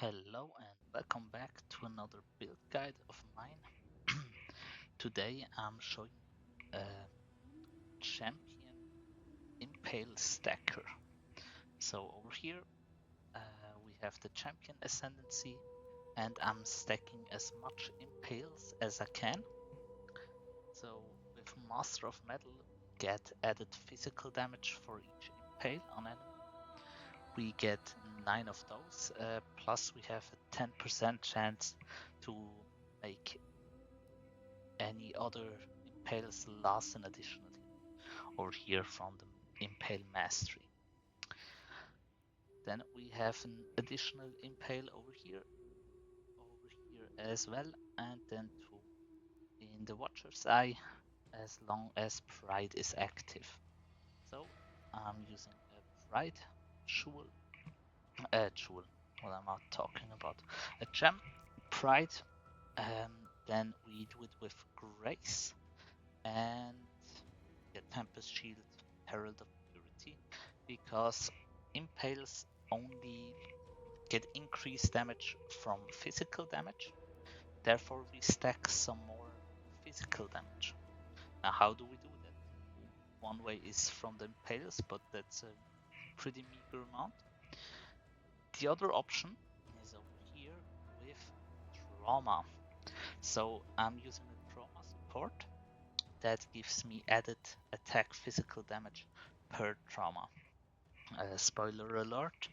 Hello and welcome back to another build guide of mine. Today I'm showing a champion impale stacker. So over here we have the champion ascendancy and I'm stacking as much impales as I can. So with Master of Metal we get added physical damage for each impale on enemy. We get 9 of those, plus we have a 10% chance to make any other impales last an additional hit, or here from the impale mastery. Then we have an additional impale over here as well, and then two in the Watcher's Eye as long as Pride is active. So I'm using a Pride jewel, what am I talking about? A gem, Pride, then we do it with Grace and get Tempest Shield, Herald of Purity, because impales only get increased damage from physical damage. Therefore, we stack some more physical damage. Now, how do we do that? One way is from the impales, but that's a pretty meager amount. The other option is over here with trauma. So I'm using a trauma support that gives me added attack physical damage per trauma. Spoiler alert,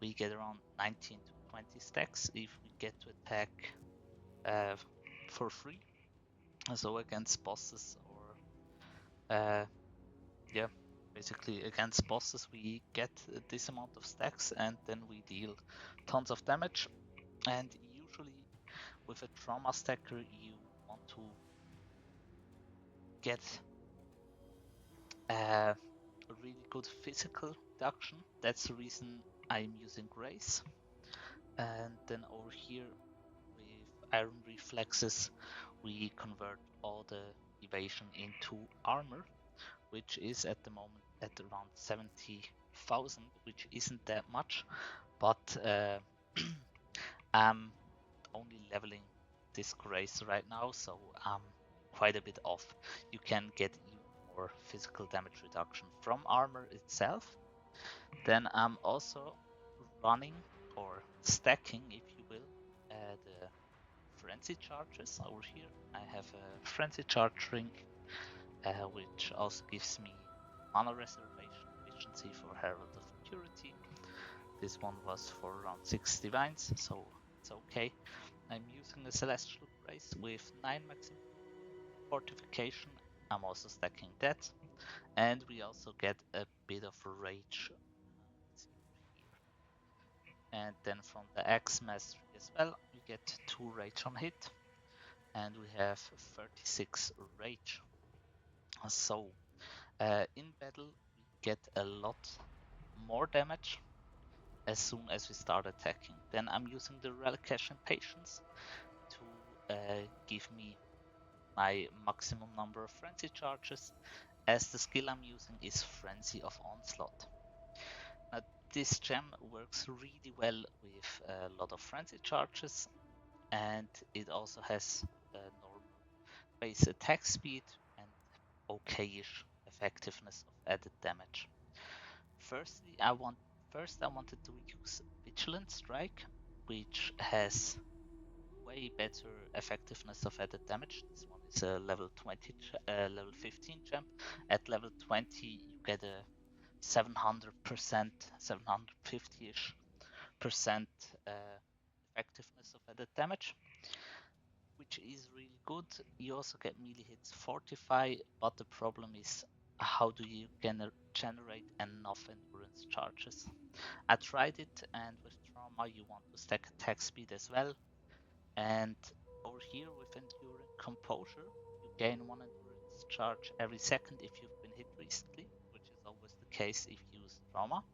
we get around 19 to 20 stacks if we get to attack for free. So against bosses or basically against bosses we get this amount of stacks and then we deal tons of damage. And usually with a trauma stacker you want to get a really good physical reduction. That's the reason I'm using Grace. And then over here with Iron Reflexes we convert all the evasion into armor, which is at the moment at around 70,000, which isn't that much, but I'm only leveling this Grace right now, so I'm quite a bit off. You can get even more physical damage reduction from armor itself. Then I'm also running or stacking, if you will, the frenzy charges over here. I have a frenzy charge ring, which also gives me mana reservation efficiency for Herald of Purity. This one was for around 6 divines, so it's okay. I'm using a Celestial Grace with 9 maximum fortification. I'm also stacking that, and we also get a bit of rage. And then from the Axe Mastery as well, we get 2 rage on hit, and we have 36 rage. So in battle, we get a lot more damage as soon as we start attacking. Then I'm using the Relicash Impatience to give me my maximum number of frenzy charges, as the skill I'm using is Frenzy of Onslaught. Now this gem works really well with a lot of frenzy charges, and it also has a normal base attack speed and okayish effectiveness of added damage. First I wanted to use Vigilant Strike, which has way better effectiveness of added damage. This one is a level 20, level 15 jump. At level 20, you get a 700%, 750-ish percent effectiveness of added damage, which is really good. You also get melee hits fortify, but the problem is how do you generate enough endurance charges? I tried it, and with trauma you want to stack attack speed as well. And over here with Enduring Composure, you gain 1 endurance charge every second if you've been hit recently, which is always the case if you use trauma,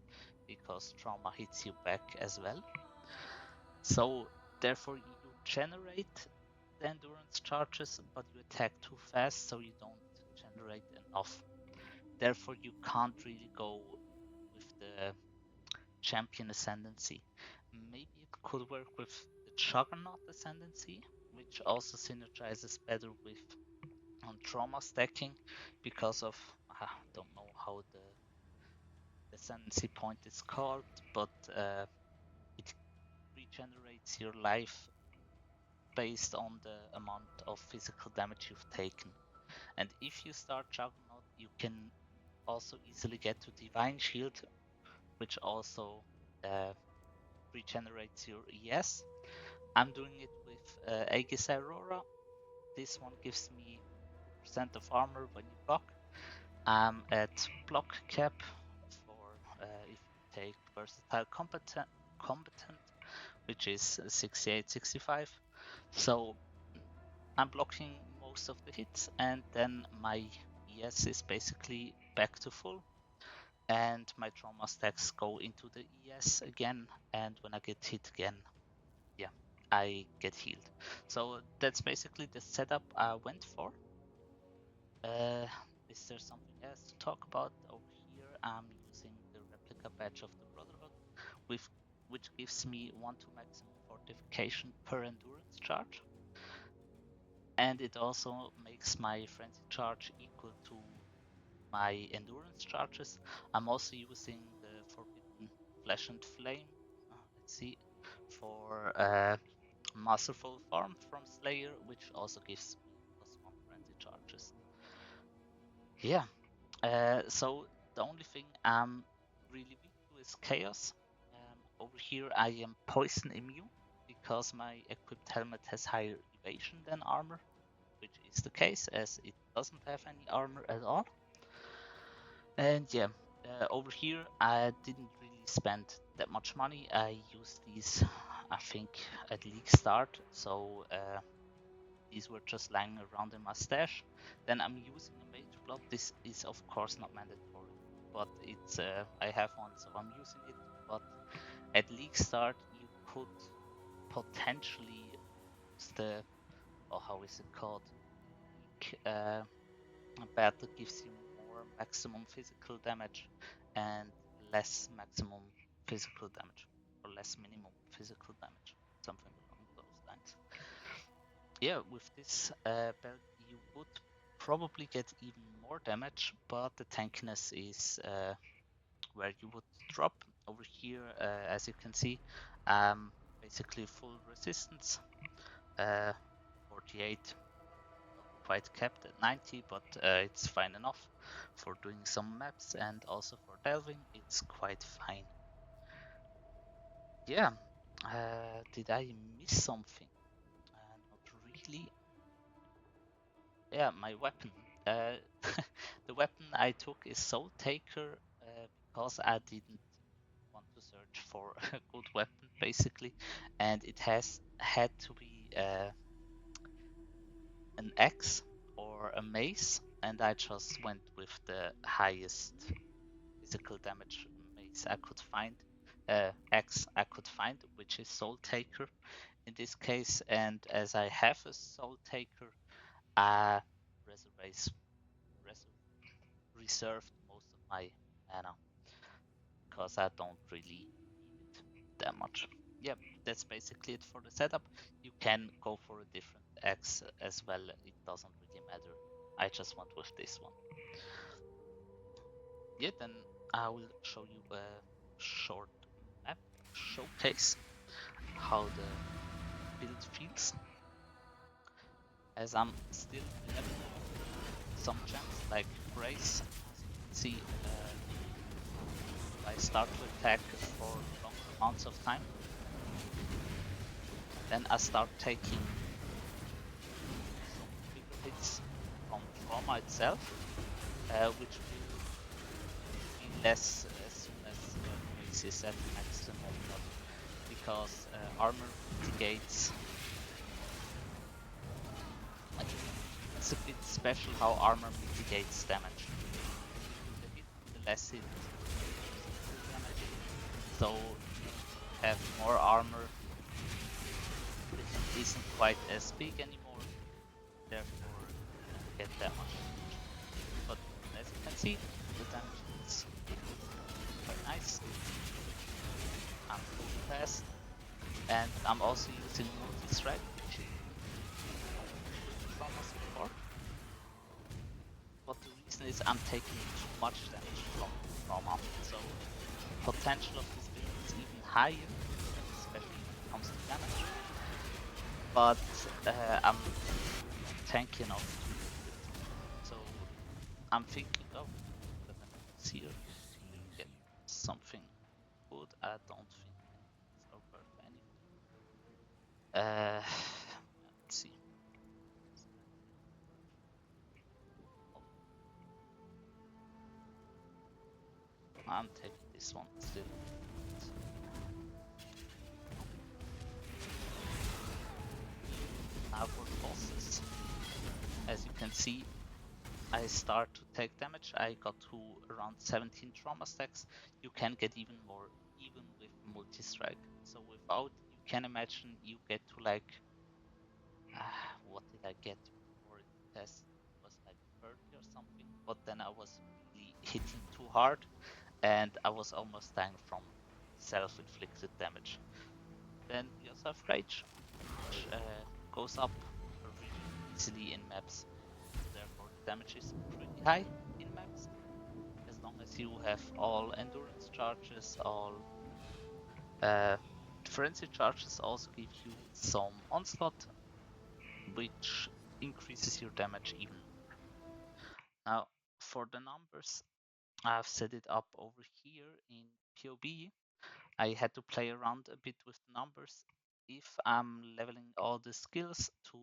because trauma hits you back as well. So therefore you generate the endurance charges, but you attack too fast, so you don't generate enough. Therefore you can't really go with the champion ascendancy. maybe it could work with the Juggernaut Ascendancy, which also synergizes better with trauma stacking because of I don't know how the Ascendancy point is called, but it regenerates your life based on the amount of physical damage you've taken. And if you start Juggernaut, you can also easily get to Divine Shield, which also regenerates your ES. I'm doing it with Aegis Aurora. This one gives me percent of armor when you block. I'm at block cap for if you take Versatile Combatant, which is 68-65. So I'm blocking most of the hits, and then my ES is basically back to full, and my trauma stacks go into the ES again, and when I get hit again, yeah, I get healed. So that's basically the setup I went for. Is there something else to talk about? Over here I'm using the replica badge of the Brotherhood, with which gives me 1 to maximum fortification per endurance charge. And it also makes my frenzy charge equal to my endurance charges. I'm also using the Forbidden Flesh and Flame, let's see, for Masterful Form from Slayer, which also gives me +1 frenzy charges. Yeah, so the only thing I'm really weak to is Chaos. Over here I am poison immune because my equipped helmet has higher evasion than armor, which is the case as it doesn't have any armor at all. And yeah, over here I didn't really spend that much money. I used these, I think, at league start, so these were just lying around in my stash. Then I'm using a Mage Blood. This is of course not mandatory, but it's I have one, so I'm using it. But at league start you could potentially use the, or how is it called, weak battle gives you more maximum physical damage and less maximum physical damage, or less minimum physical damage, something along those lines. Yeah, with this belt you would probably get even more damage, but the tankiness is where you would drop. Over here, as you can see, basically full resistance, 48, not quite capped at 90, but it's fine enough for doing some maps, and also for delving it's quite fine. Yeah, did I miss something? Not really. Yeah, my weapon. Uh, the weapon I took is Soul Taker because I didn't want to search for a good weapon, basically, and it has had to be an axe or a mace, and I just went with the highest physical damage mace I could find, axe I could find, which is Soul Taker in this case. And as I have a Soul Taker, I reserved most of my mana because I don't really need it that much. Yep, that's basically it for the setup. You can go for a different axe as well, it doesn't really matter. I just went with this one. Yeah, then I will show you a short map showcase how the build feels. As I'm still leveling some gems like Grace, as you can see, I start to attack for long amounts of time. Then I start taking some bigger hits from trauma itself, which will be less as soon as Grace is at maximum level, because armor mitigates. It's a bit special how armor mitigates damage. The hit, the less it damage. So have more armor, it isn't quite as big anymore, therefore you don't get that much damage. But as you can see, the damage is quite nice. I'm fully fast, And I'm also using multi-thread, which is with trauma support. But the reason is I'm taking too much damage from trauma. So potential of this build is even higher, especially when it comes to damage. But I'm tanky enough to deal with. So I'm thinking, oh, we're gonna use here. We'll get something good. I don't think these are worth anything. Let's see. I'm taking this one still. Now for the bosses. As you can see, I start to take damage. I got to around 17 trauma stacks. You can get even more, even with multi-strike. So without, you can imagine you get to like, what did I get before in the test? It was like 30 or something, but then I was really hitting too hard and I was almost dying from self-inflicted damage. Then we also have Rage, which goes up really easily in maps. Therefore, the damage is pretty high in maps. As long as you have all endurance charges, all frenzy charges also give you some onslaught, which increases your damage even more. Now, for the numbers, I've set it up over here in POB. I had to play around a bit with the numbers. If I'm leveling all the skills to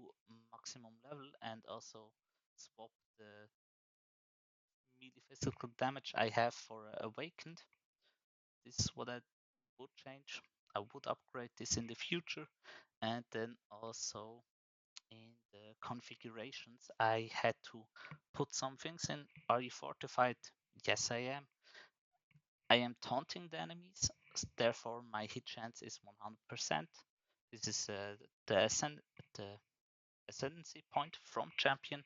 maximum level and also swap the melee physical damage I have for Awakened, this is what I would change. I would upgrade this in the future, and then also in the configurations I had to put some things in. Are you fortified? Yes, I am. I am taunting the enemies, therefore my hit chance is 100%. This is the ascendancy point from champion,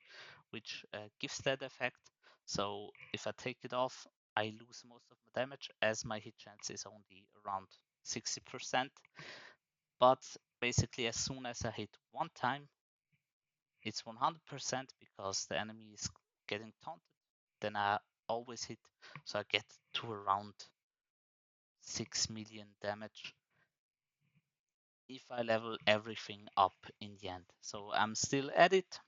which gives that effect. So if I take it off, I lose most of my damage as my hit chance is only around 60%. But basically, as soon as I hit one time, it's 100% because the enemy is getting taunted. Then I always hit, so I get to around 6 million damage if I level everything up in the end. So I'm still at it.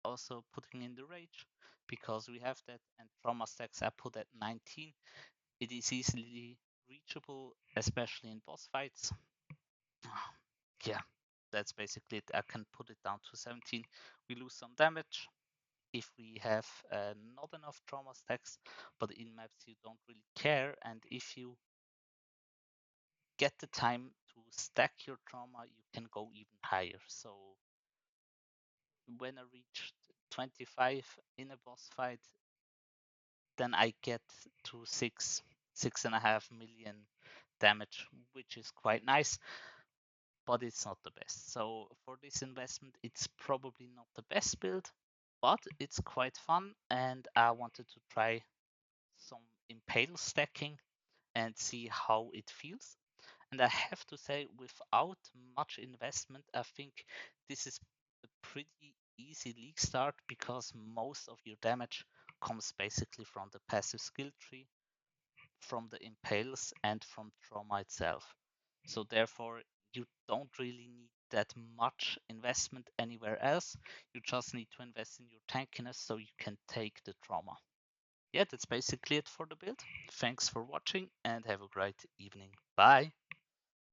Also putting in the rage because we have that, and trauma stacks I put at 19. It is easily reachable, especially in boss fights. Yeah, that's basically it. I can put it down to 17. We lose some damage if we have not enough trauma stacks, but in maps you don't really care, and if you get the time to stack your trauma, you can go even higher. So when I reached 25 in a boss fight, then I get to 6.5 million damage, which is quite nice, but it's not the best. So for this investment, it's probably not the best build, but it's quite fun, and I wanted to try some impale stacking and see how it feels. And I have to say, without much investment, I think this is a pretty easy league start because most of your damage comes basically from the passive skill tree, from the impales, and from trauma itself. So therefore, you don't really need that much investment anywhere else. You just need to invest in your tankiness so you can take the trauma. Yeah, that's basically it for the build. Thanks for watching and have a great evening. Bye.